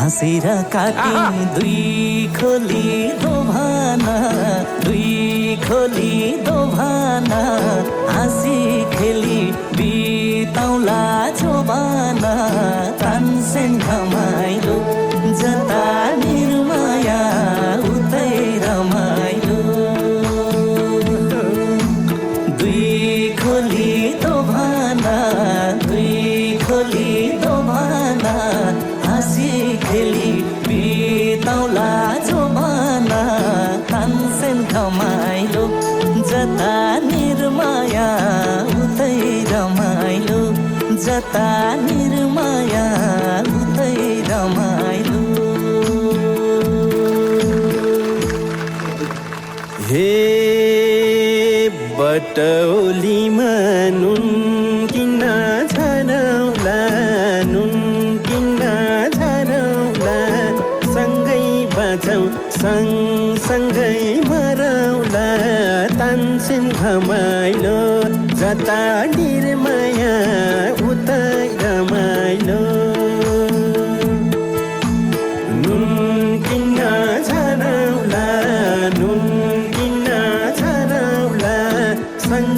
हाँसेर काटे दुई खोली दोभाना दुई खोली दोभाना हाँसी खेली बिताउला जोबाना तानसेन घमाइलो जता निर्माया उतै रमाइलो दुई खोली दोभाना दुई खोली दोभाना हाँसी खेली बिताउला जोबाना तानसेन घमाइलो जता निर्माया उतै रमाइलो जता निर्माया उतै रमाइलो हे बटौलीमा नुन किन्न झरौला नुन किन्न झरौला सँगै बाँचौँ सँगसँगै मरौला तानसेन घमाइलो जता निर्माया